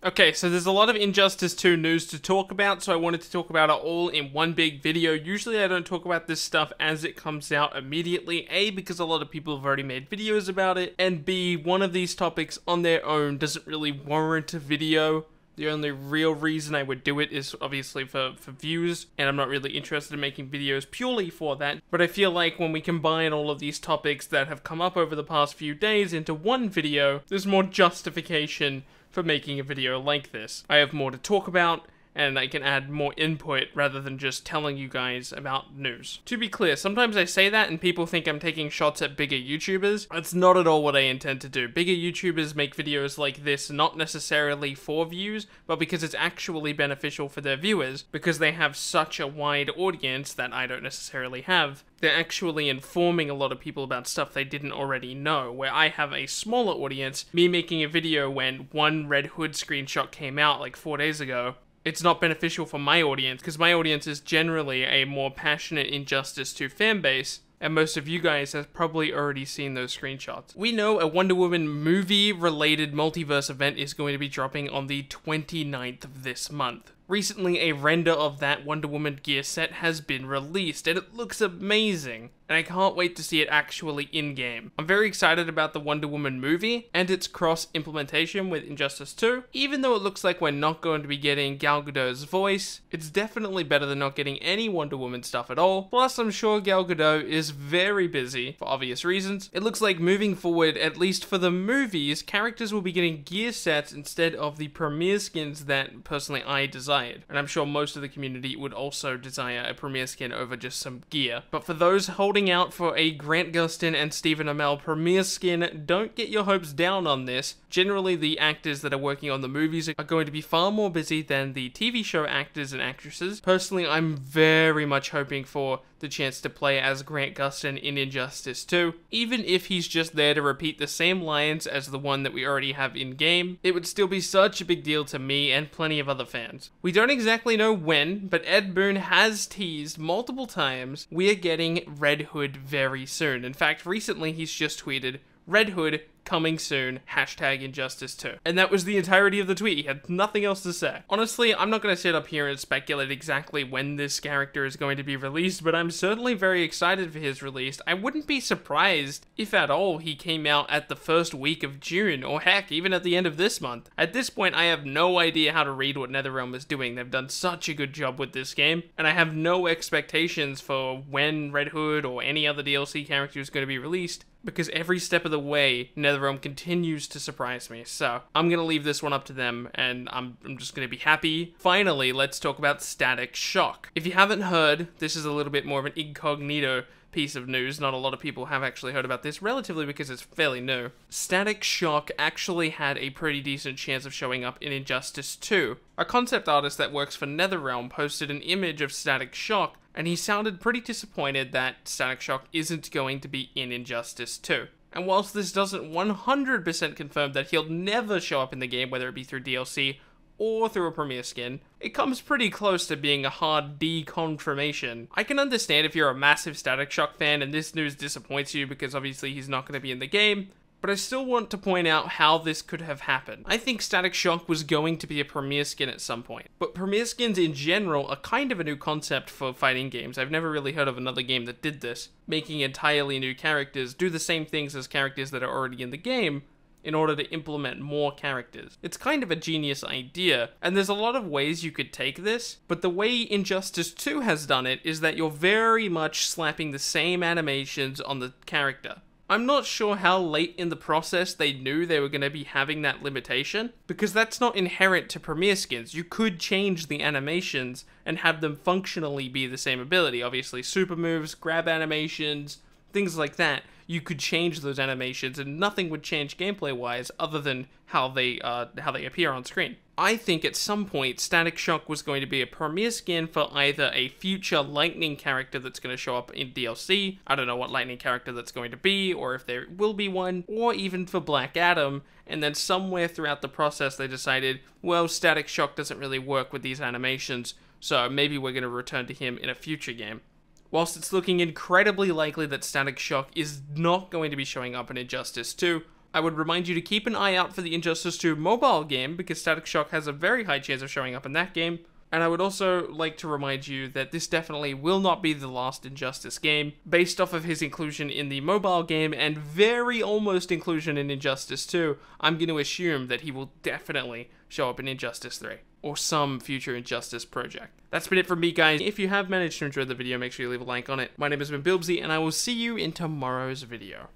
Okay, so there's a lot of Injustice 2 news to talk about, so I wanted to talk about it all in one big video. Usually I don't talk about this stuff as it comes out immediately, A, because a lot of people have already made videos about it, and B, one of these topics on their own doesn't really warrant a video. The only real reason I would do it is obviously for views, and I'm not really interested in making videos purely for that. But I feel like when we combine all of these topics that have come up over the past few days into one video, there's more justification for making a video like this. I have more to talk about, and I can add more input rather than just telling you guys about news. To be clear, sometimes I say that and people think I'm taking shots at bigger YouTubers. That's not at all what I intend to do. Bigger YouTubers make videos like this not necessarily for views, but because it's actually beneficial for their viewers, because they have such a wide audience that I don't necessarily have. They're actually informing a lot of people about stuff they didn't already know, where I have a smaller audience. Me making a video when one Red Hood screenshot came out like 4 days ago, it's not beneficial for my audience, because my audience is generally a more passionate Injustice 2 fanbase, and most of you guys have probably already seen those screenshots. We know a Wonder Woman movie-related multiverse event is going to be dropping on the 29th of this month. Recently, a render of that Wonder Woman gear set has been released, and it looks amazing, and I can't wait to see it actually in-game. I'm very excited about the Wonder Woman movie, and its cross-implementation with Injustice 2. Even though it looks like we're not going to be getting Gal Gadot's voice, it's definitely better than not getting any Wonder Woman stuff at all. Plus, I'm sure Gal Gadot is very busy, for obvious reasons. It looks like moving forward, at least for the movies, characters will be getting gear sets instead of the premiere skins that, personally, I desire. And I'm sure most of the community would also desire a premiere skin over just some gear. But for those holding out for a Grant Gustin and Stephen Amell premiere skin, don't get your hopes down on this. Generally, the actors that are working on the movies are going to be far more busy than the TV show actors and actresses. Personally, I'm very much hoping for the chance to play as Grant Gustin in Injustice 2. Even if he's just there to repeat the same lines as the one that we already have in-game, it would still be such a big deal to me and plenty of other fans. We don't exactly know when, but Ed Boon has teased multiple times we are getting Red Hood very soon. In fact, recently he's just tweeted, "Red Hood coming soon, hashtag Injustice 2. And that was the entirety of the tweet. He had nothing else to say. Honestly, I'm not going to sit up here and speculate exactly when this character is going to be released, but I'm certainly very excited for his release. I wouldn't be surprised, if at all, he came out at the first week of June, or heck, even at the end of this month. At this point, I have no idea how to read what NetherRealm is doing. They've done such a good job with this game, and I have no expectations for when Red Hood or any other DLC character is going to be released, because every step of the way, NetherRealm continues to surprise me. So I'm going to leave this one up to them, and I'm just going to be happy. Finally, let's talk about Static Shock. If you haven't heard, this is a little bit more of an incognito piece of news. Not a lot of people have actually heard about this, relatively because it's fairly new. Static Shock actually had a pretty decent chance of showing up in Injustice 2. A concept artist that works for NetherRealm posted an image of Static Shock, and he sounded pretty disappointed that Static Shock isn't going to be in Injustice 2. And whilst this doesn't 100% confirm that he'll never show up in the game, whether it be through DLC or through a premiere skin, it comes pretty close to being a hard deconfirmation. I can understand if you're a massive Static Shock fan and this news disappoints you because obviously he's not going to be in the game, but I still want to point out how this could have happened. I think Static Shock was going to be a premiere skin at some point, but premiere skins in general are kind of a new concept for fighting games. I've never really heard of another game that did this, making entirely new characters do the same things as characters that are already in the game in order to implement more characters. It's kind of a genius idea, and there's a lot of ways you could take this, but the way Injustice 2 has done it is that you're very much slapping the same animations on the character. I'm not sure how late in the process they knew they were going to be having that limitation, because that's not inherent to premiere skins. You could change the animations and have them functionally be the same ability. Obviously, super moves, grab animations, things like that. You could change those animations and nothing would change gameplay-wise other than how they appear on screen. I think at some point Static Shock was going to be a premiere skin for either a future Lightning character that's going to show up in DLC, I don't know what Lightning character that's going to be, or if there will be one, or even for Black Adam, and then somewhere throughout the process they decided, well, Static Shock doesn't really work with these animations, so maybe we're going to return to him in a future game. Whilst it's looking incredibly likely that Static Shock is not going to be showing up in Injustice 2, I would remind you to keep an eye out for the Injustice 2 mobile game, because Static Shock has a very high chance of showing up in that game. And I would also like to remind you that this definitely will not be the last Injustice game, based off of his inclusion in the mobile game and very almost inclusion in Injustice 2. I'm going to assume that he will definitely show up in Injustice 3, or some future Injustice project. That's been it from me, guys. If you have managed to enjoy the video, make sure you leave a like on it. My name has been Bilbsy, and I will see you in tomorrow's video.